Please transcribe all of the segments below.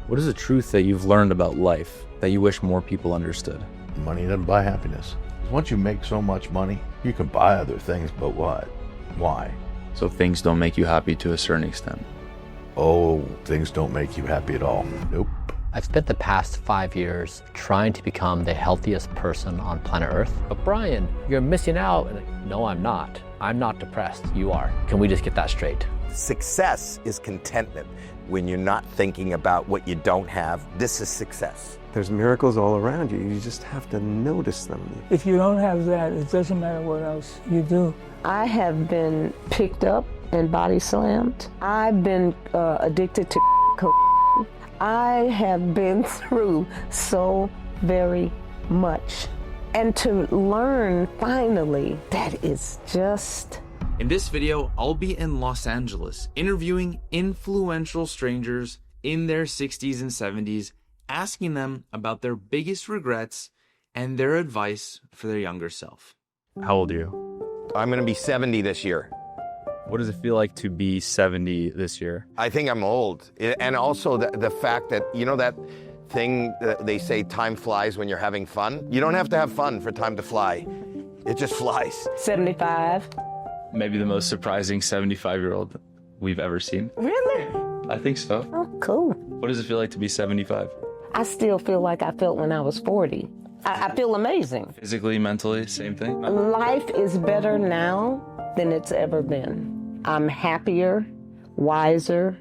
What is a truth that you've learned about life that you wish more people understood? Money doesn't buy happiness. Once you make so much money, you can buy other things, but what? Why? So things don't make you happy to a certain extent. Oh, things don't make you happy at all. Nope. I've spent the past 5 years trying to become the healthiest person on planet Earth. But Brian, you're missing out. No, I'm not. I'm not depressed. You are. Can we just get that straight? Success is contentment. When you're not thinking about what you don't have, this is success. There's miracles all around you. You just have to notice them. If you don't have that, it doesn't matter what else you do. I have been picked up and body slammed. I've been addicted to cocaine. I have been through so very much. And to learn finally, that is just... In this video, I'll be in Los Angeles interviewing influential strangers in their 60s and 70s, asking them about their biggest regrets and their advice for their younger self. How old are you? I'm going to be 70 this year. What does it feel like to be 70 this year? I think I'm old. And also the fact that, you know that thing that they say time flies when you're having fun? You don't have to have fun for time to fly. It just flies. 75. Maybe the most surprising 75-year-old we've ever seen. Really? I think so. Oh, cool. What does it feel like to be 75? I still feel like I felt when I was 40. I feel amazing. Physically, mentally, same thing? Life is better now than it's ever been. I'm happier, wiser,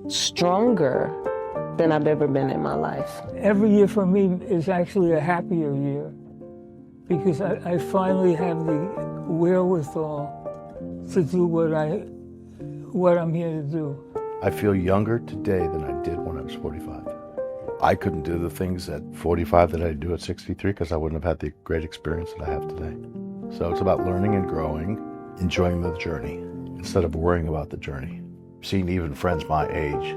stronger than I've ever been in my life. Every year for me is actually a happier year because I finally have the wherewithal to do what I'm here to do. I feel younger today than I did when I was 45. I couldn't do the things at 45 that I do at 63 because I wouldn't have had the great experience that I have today. So it's about learning and growing, enjoying the journey instead of worrying about the journey. Seeing even friends my age,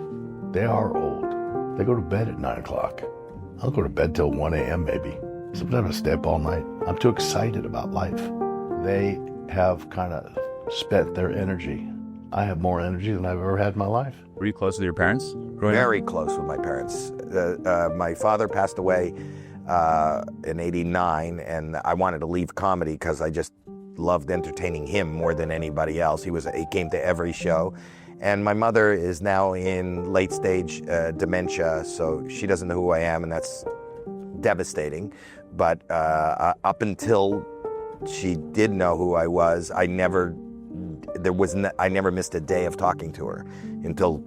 they are old. They go to bed at 9 o'clock. I'll go to bed till 1 a.m. maybe. Sometimes I stay up all night. I'm too excited about life. They have kind of spent their energy. I have more energy than I've ever had in my life. Were you close with your parents? Very close with my parents. My father passed away in '89, and I wanted to leave comedy because I just loved entertaining him more than anybody else. He came to every show. And my mother is now in late stage dementia, so she doesn't know who I am, and that's devastating. But up until she did know who I was, I never missed a day of talking to her until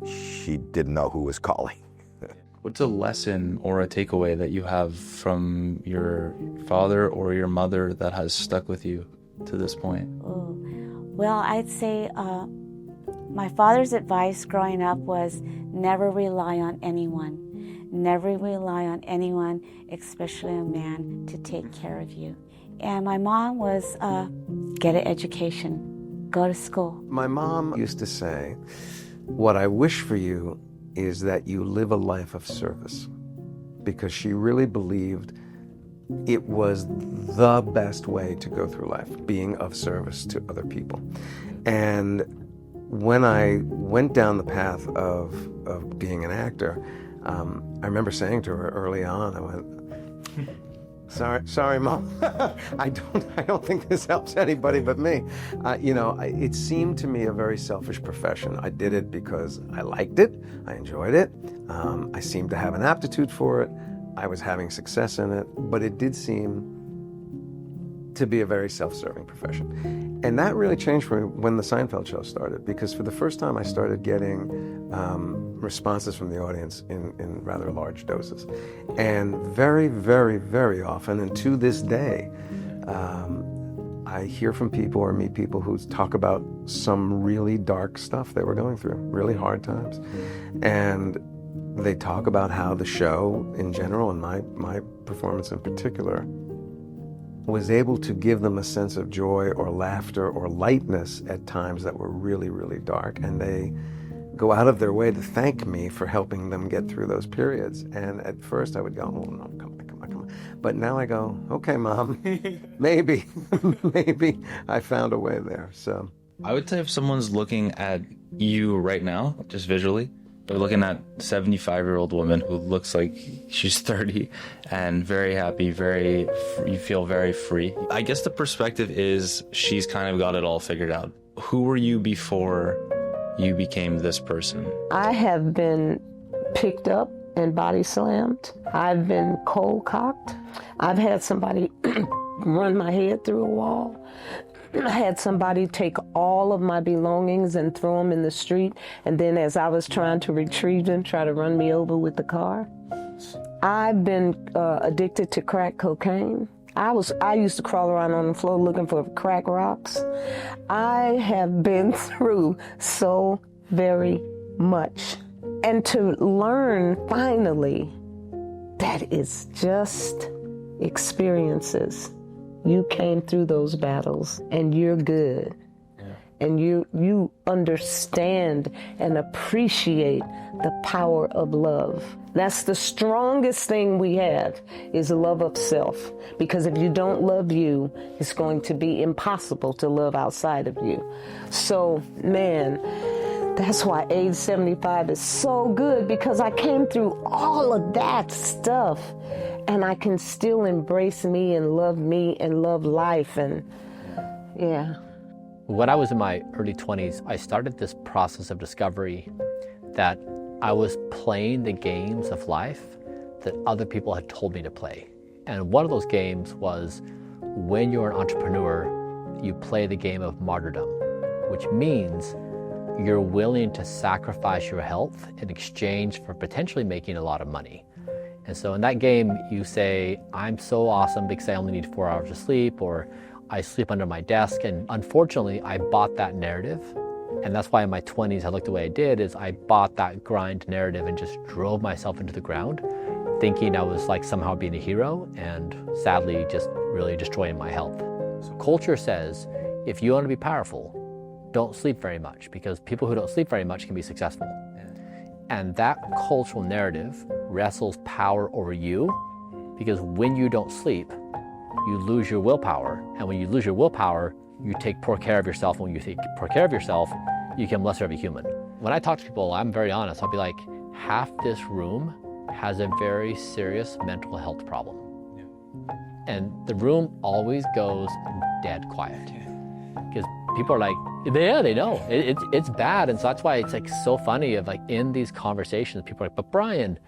she didn't know who was calling. What's a lesson or a takeaway that you have from your father or your mother that has stuck with you to this point? Oh, well, I'd say my father's advice growing up was never rely on anyone. Never rely on anyone, especially a man, to take care of you. And my mom was get an education, go to school. My mom used to say, what I wish for you is that you live a life of service, because she really believed it was the best way to go through life, being of service to other people. And when I went down the path of being an actor, I remember saying to her early on, I went, sorry, Mom. I don't think this helps anybody but me. It seemed to me a very selfish profession. I did it because I liked it, I enjoyed it, I seemed to have an aptitude for it, I was having success in it, but it did seem to be a very self-serving profession. And that really changed for me when the Seinfeld show started, because for the first time I started getting responses from the audience in rather large doses. And very, very, very often, and to this day, I hear from people or meet people who talk about some really dark stuff they were going through, really hard times. And they talk about how the show in general, and my performance in particular, was able to give them a sense of joy or laughter or lightness at times that were really, really dark. And they go out of their way to thank me for helping them get through those periods. And at first I would go, oh no, come on. But now I go, okay, Mom, maybe I found a way there. So I would say if someone's looking at you right now, just visually, We're looking at a 75-year-old woman who looks like she's 30 and very happy, you feel very free. I guess the perspective is she's kind of got it all figured out. Who were you before you became this person? I have been picked up and body slammed. I've been cold cocked. I've had somebody run my head through a wall. I had somebody take all of my belongings and throw them in the street, and then as I was trying to retrieve them, try to run me over with the car. I've been addicted to crack cocaine. I used to crawl around on the floor looking for crack rocks. I have been through so very much. And to learn finally that it's just experiences. You came through those battles and you're good. Yeah. And you understand and appreciate the power of love. That's the strongest thing we have, is love of self. Because if you don't love you, it's going to be impossible to love outside of you. So, man, that's why age 75 is so good, because I came through all of that stuff. And I can still embrace me and love life, and yeah. When I was in my early 20s, I started this process of discovery that I was playing the games of life that other people had told me to play. And one of those games was, when you're an entrepreneur, you play the game of martyrdom, which means you're willing to sacrifice your health in exchange for potentially making a lot of money. And so in that game, you say, I'm so awesome because I only need 4 hours of sleep, or I sleep under my desk. And unfortunately, I bought that narrative. And that's why in my 20s, I looked the way I did, is I bought that grind narrative and just drove myself into the ground, thinking I was like somehow being a hero, and sadly, just really destroying my health. So culture says, if you want to be powerful, don't sleep very much, because people who don't sleep very much can be successful. And that cultural narrative wrestles power over you, because when you don't sleep, you lose your willpower. And when you lose your willpower, you take poor care of yourself. And when you take poor care of yourself, you become lesser of a human. When I talk to people, I'm very honest. I'll be like, half this room has a very serious mental health problem. Yeah. And the room always goes dead quiet. Because people are like, yeah, they know. It's bad. And so that's why it's like so funny of like in these conversations, people are like, but Brian,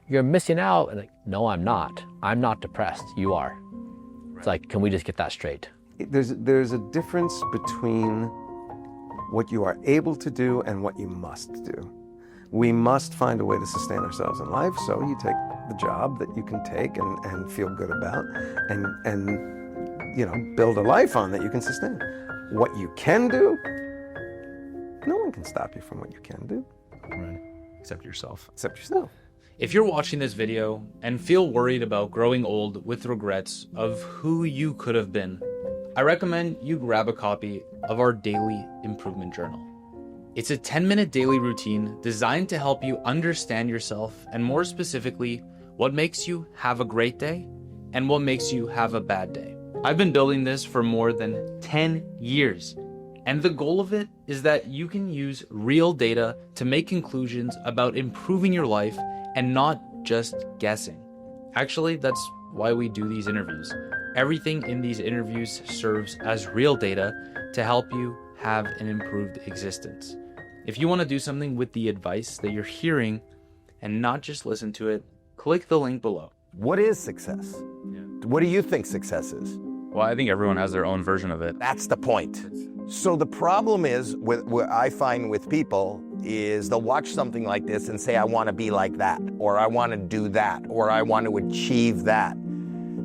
you're missing out. And like, no, I'm not. I'm not depressed. You are. Right. It's like, can we just get that straight? There's a difference between what you are able to do and what you must do. We must find a way to sustain ourselves in life. So you take the job that you can take and feel good about, and you know, build a life on that you can sustain. What you can do, no one can stop you from what you can do. Right. Except yourself. Except yourself. If you're watching this video and feel worried about growing old with regrets of who you could have been, I recommend you grab a copy of our Daily Improvement Journal. It's a 10-minute daily routine designed to help you understand yourself, and more specifically, what makes you have a great day and what makes you have a bad day. I've been building this for more than 10 years, and the goal of it is that you can use real data to make conclusions about improving your life and not just guessing. Actually, that's why we do these interviews. Everything in these interviews serves as real data to help you have an improved existence. If you want to do something with the advice that you're hearing and not just listen to it, click the link below. What is success? Yeah. What do you think success is? Well, I think everyone has their own version of it. That's the point. So the problem is, what I find with people is they'll watch something like this and say, I want to be like that, or I want to do that, or I want to achieve that.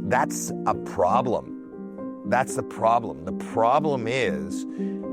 That's a problem. That's the problem. The problem is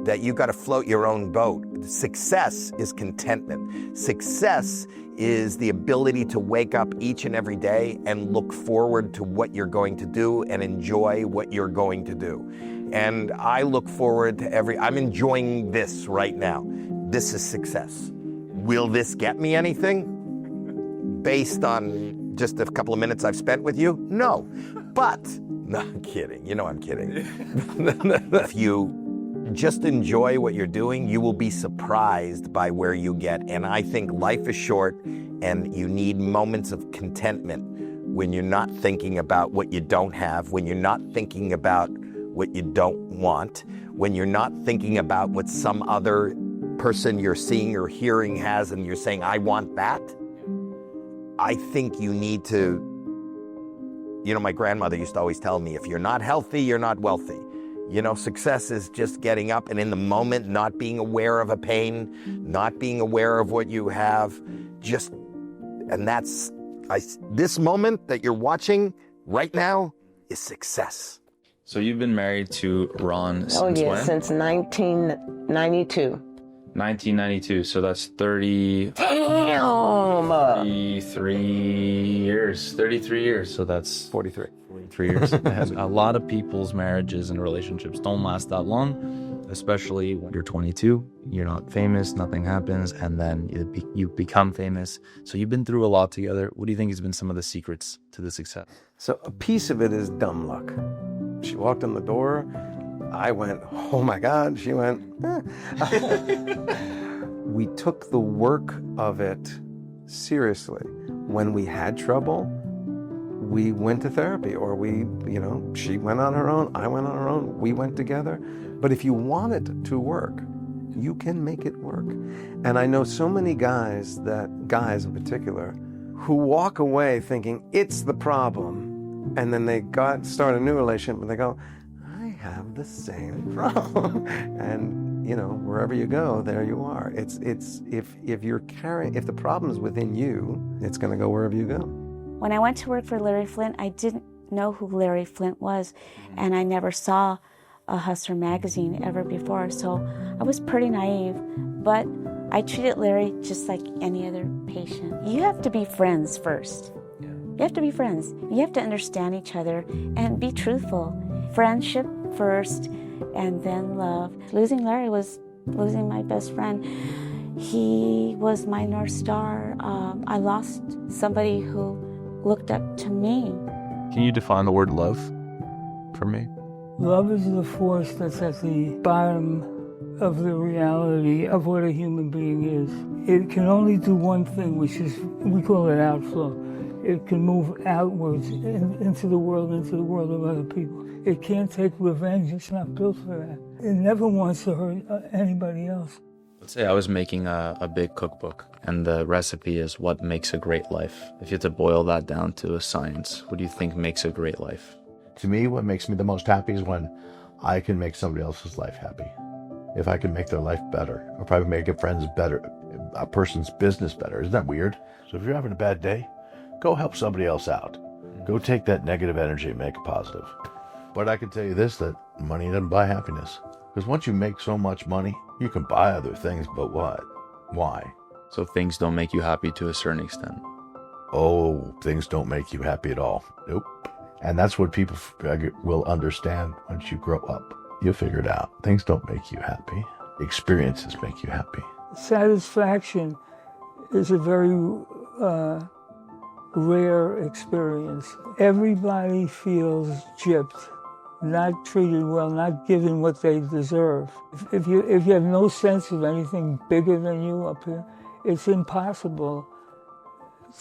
that you've got to float your own boat. Success is contentment. Success is the ability to wake up each and every day and look forward to what you're going to do and enjoy what you're going to do. And I look forward to I'm enjoying this right now. This is success. Will this get me anything based on just a couple of minutes I've spent with you? No. But, no, I'm kidding. You know I'm kidding. If you just enjoy what you're doing. You will be surprised by where you get. And I think life is short and you need moments of contentment when you're not thinking about what you don't have, when you're not thinking about what you don't want, when you're not thinking about what some other person you're seeing or hearing has and you're saying, I want that. I think you need to, my grandmother used to always tell me, if you're not healthy, you're not wealthy. Success is just getting up and in the moment, not being aware of a pain, not being aware of what you have, this moment that you're watching right now is success. So you've been married to Ron since when? Since 1992. 1992, so that's 33 years. So that's 43. 43 years. A lot of people's marriages and relationships don't last that long, especially when you're 22, you're not famous, nothing happens, and then you become famous. So you've been through a lot together. What do you think has been some of the secrets to the success? So a piece of it is dumb luck. She walked in the door. I went, oh my God. She went, We took the work of it seriously. When we had trouble, we went to therapy, or she went on her own, I went on her own, we went together. But if you want it to work, you can make it work. And I know so many guys in particular, who walk away thinking it's the problem. And then they start a new relationship and they go, I have the same problem. And wherever you go, there you are. If the problem is within you, it's going to go wherever you go. When I went to work for Larry Flynt, I didn't know who Larry Flynt was, and I never saw a Hustler magazine ever before, so I was pretty naive, but I treated Larry just like any other patient. You have to be friends first. You have to be friends. You have to understand each other and be truthful. Friendship first, and then love. Losing Larry was losing my best friend. He was my North Star. I lost somebody who looked up to me. Can you define the word love for me? Love is the force that's at the bottom of the reality of what a human being is. It can only do one thing, which is, we call it outflow. It can move outwards into the world of other people. It can't take revenge. It's not built for that. It never wants to hurt anybody else. Let's say I was making a big cookbook, and the recipe is what makes a great life. If you had to boil that down to a science, what do you think makes a great life? To me, what makes me the most happy is when I can make somebody else's life happy. If I can make their life better, or probably make a friend's better, a person's business better. Isn't that weird? So if you're having a bad day, go help somebody else out. Go take that negative energy and make it positive. But I can tell you this, that money doesn't buy happiness. Because once you make so much money, you can buy other things, but what? Why? So things don't make you happy to a certain extent. Oh, things don't make you happy at all. Nope. And that's what people will understand once you grow up. You'll figure it out. Things don't make you happy. Experiences make you happy. Satisfaction is a very rare experience. Everybody feels gypped, not treated well, not given what they deserve. If you have no sense of anything bigger than you up here, it's impossible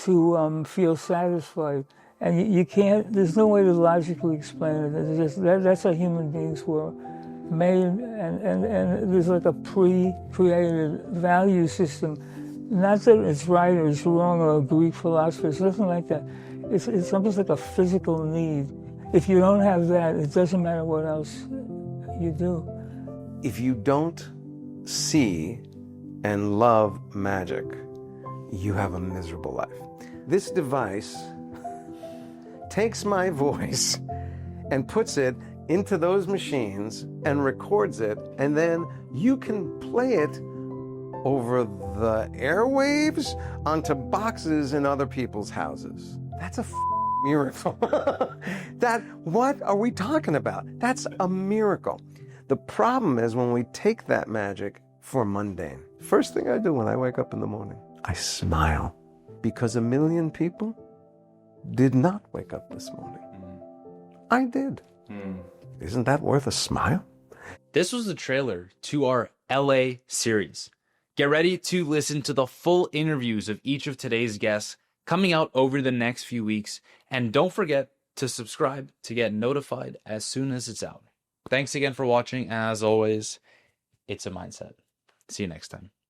to feel satisfied. And you can't, there's no way to logically explain it. That's how human beings were made, and there's like a pre-created value system. Not that it's right or it's wrong or a Greek philosopher, it's nothing like that. It's almost like a physical need. If you don't have that, it doesn't matter what else you do. If you don't see and love magic, you have a miserable life. This device takes my voice and puts it into those machines and records it, and then you can play it over the airwaves onto boxes in other people's houses. That's a miracle. What are we talking about? That's a miracle. The problem is when we take that magic for mundane. First thing I do when I wake up in the morning, I smile, because 1 million people did not wake up this morning. I did. Isn't that worth a smile? This was the trailer to our LA series. Get ready to listen to the full interviews of each of today's guests coming out over the next few weeks. And don't forget to subscribe to get notified as soon as it's out. Thanks again for watching. As always, it's a mindset. See you next time.